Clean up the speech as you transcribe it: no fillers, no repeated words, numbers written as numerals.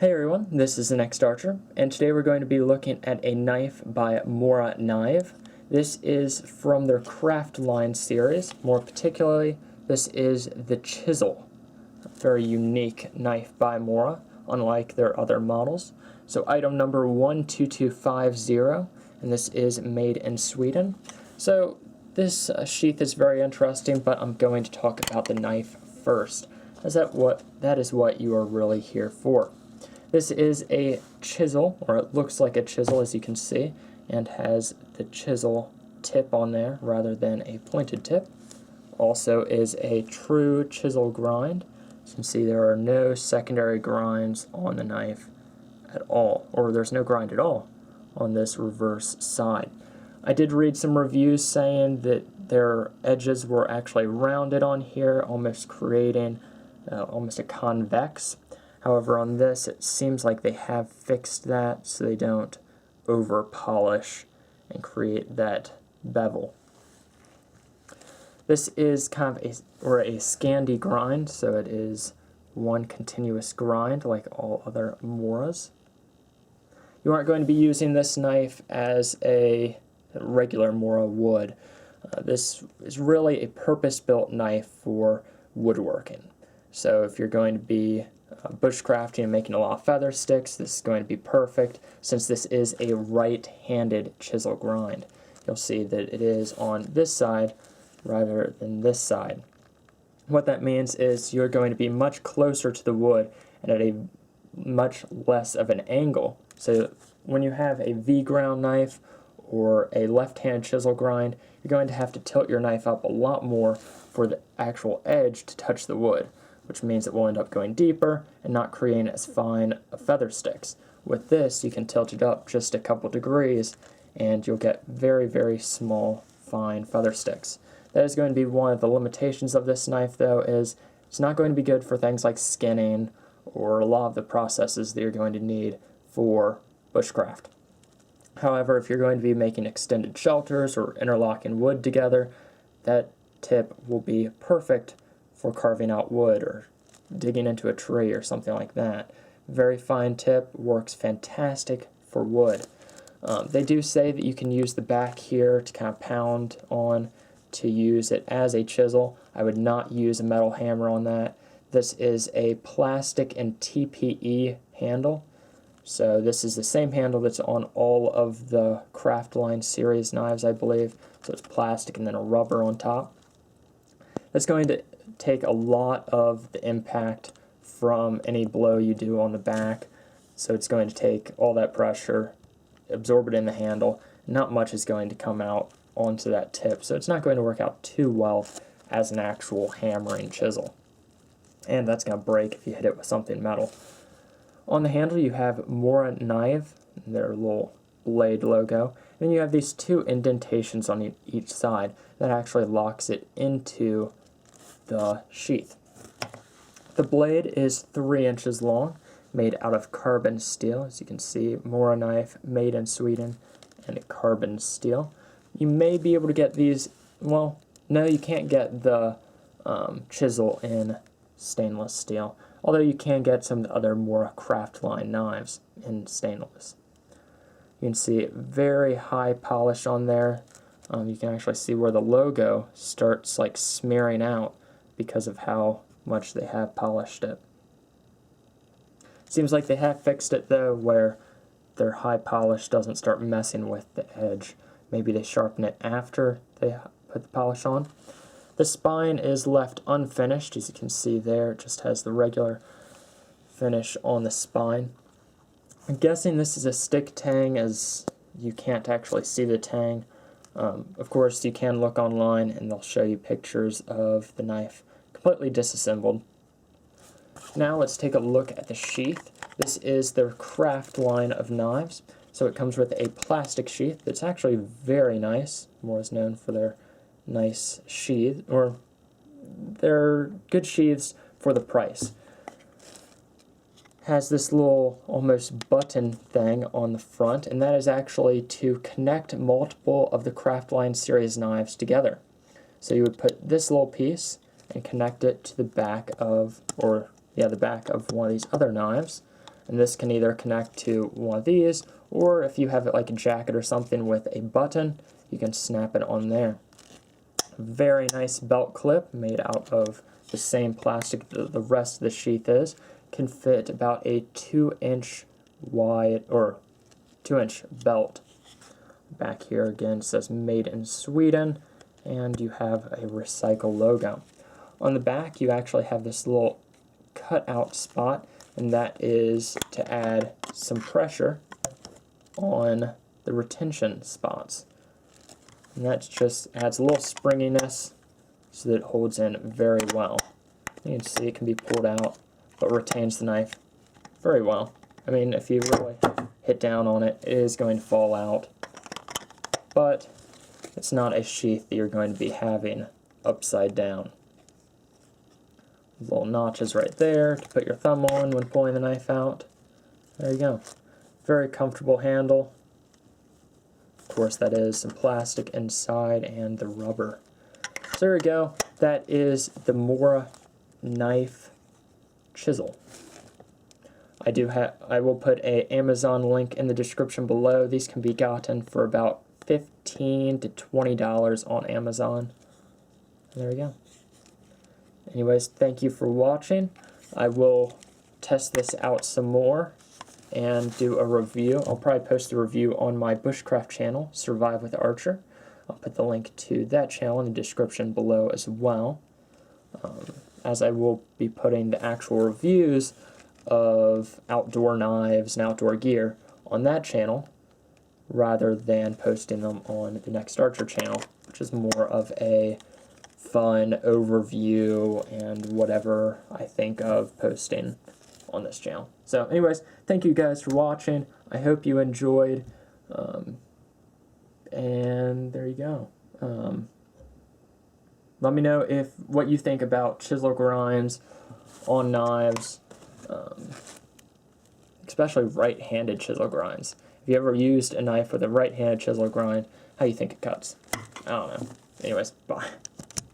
Hey everyone, this is thenextarcher, and today we're going to be looking at a knife by Morakniv. This is from their Craftline series. More particularly, this is the Chisel. A very unique knife by Mora, unlike their other models. So item number 12250, and this is made in Sweden. So this sheath is very interesting, but I'm going to talk about the knife first, as that is what you are really here for. This is a chisel, or it looks like a chisel as you can see, and has the chisel tip on there rather than a pointed tip. Also is a true chisel grind. As you can see, there are no secondary grinds on the knife at all, or there's no grind at all on this reverse side. I did read some reviews saying that their edges were actually rounded on here, almost creating almost a convex. However, on this, it seems like they have fixed that so they don't over polish and create that bevel. This is kind of a Scandi grind, so it is one continuous grind like all other Moras. You aren't going to be using this knife as a regular Mora would. This is really a purpose-built knife for woodworking. So if you're going to be bushcrafting and making a lot of feather sticks, this is going to be perfect since this is a right-handed chisel grind. You'll see that it is on this side rather than this side. What that means is you're going to be much closer to the wood and at a much less of an angle. So when you have a V-ground knife or a left-hand chisel grind, you're going to have to tilt your knife up a lot more for the actual edge to touch the wood, which means it will end up going deeper and not creating as fine feather sticks. With this, you can tilt it up just a couple degrees and you'll get very, very small, fine feather sticks. That is going to be one of the limitations of this knife, though, is it's not going to be good for things like skinning or a lot of the processes that you're going to need for bushcraft. However, if you're going to be making extended shelters or interlocking wood together, that tip will be perfect for carving out wood or digging into a tree or something like that. Very fine tip, works fantastic for wood. They do say that you can use the back here to kind of pound on to use it as a chisel. I would not use a metal hammer on that. This is a plastic and TPE handle. So this is the same handle that's on all of the Craftline series knives, I believe. So it's plastic and then a rubber on top. It's going to take a lot of the impact from any blow you do on the back. So it's going to take all that pressure, absorb it in the handle. Not much is going to come out onto that tip. So it's not going to work out too well as an actual hammering chisel. And that's going to break if you hit it with something metal. On the handle you have Morakniv, their little blade logo. And you have these two indentations on each side that actually locks it into the sheath. The blade is 3 inches long, made out of carbon steel. As you can see, Morakniv, made in Sweden, and a carbon steel. You may be able to get these, well, no, you can't get the chisel in stainless steel, although you can get some of the other Mora Craftline knives in stainless. You can see very high polish on there. You can actually see where the logo starts like smearing out because of how much they have polished it. Seems like they have fixed it though, where their high polish doesn't start messing with the edge. Maybe they sharpen it after they put the polish on. The spine is left unfinished, as you can see there. It just has the regular finish on the spine. I'm guessing this is a stick tang, as you can't actually see the tang. Of course, you can look online and they'll show you pictures of the knife completely disassembled. Now let's take a look at the sheath. This is their craft line of knives. So it comes with a plastic sheath that's actually very nice. More is known for their nice sheath, or they're good sheaths for the price. Has this little almost button thing on the front, and that is actually to connect multiple of the Craftline series knives together. So you would put this little piece and connect it to the back of, the back of one of these other knives. And this can either connect to one of these, or if you have it like a jacket or something with a button, you can snap it on there. Very nice belt clip made out of the same plastic the rest of the sheath is. Can fit about a 2-inch wide, or 2-inch belt. Back here again it says made in Sweden, and you have a recycle logo. On the back you actually have this little cutout spot, and that is to add some pressure on the retention spots. And that just adds a little springiness so that it holds in very well. You can see it can be pulled out, but retains the knife very well. I mean, if you really hit down on it, it is going to fall out, but it's not a sheath that you're going to be having upside down. Little notches right there to put your thumb on when pulling the knife out. There you go. Very comfortable handle. Of course, that is some plastic inside and the rubber. So there you go. That is the Morakniv Chisel. I will put a Amazon link in the description below. These can be gotten for about $15 to $20 on Amazon. And there we go. Anyways, thank you for watching. I will test this out some more and do a review. I'll probably post a review on my bushcraft channel, Survive with Archer. I'll put the link to that channel in the description below as well, as I will be putting the actual reviews of outdoor knives and outdoor gear on that channel rather than posting them on the thenextarcher channel, which is more of a fun overview and whatever I think of posting on this channel. So anyways, thank you guys for watching. I hope you enjoyed, and there you go. Let me know what you think about chisel grinds on knives, especially right-handed chisel grinds. If you ever used a knife with a right-handed chisel grind, how you think it cuts. I don't know. Anyways, bye.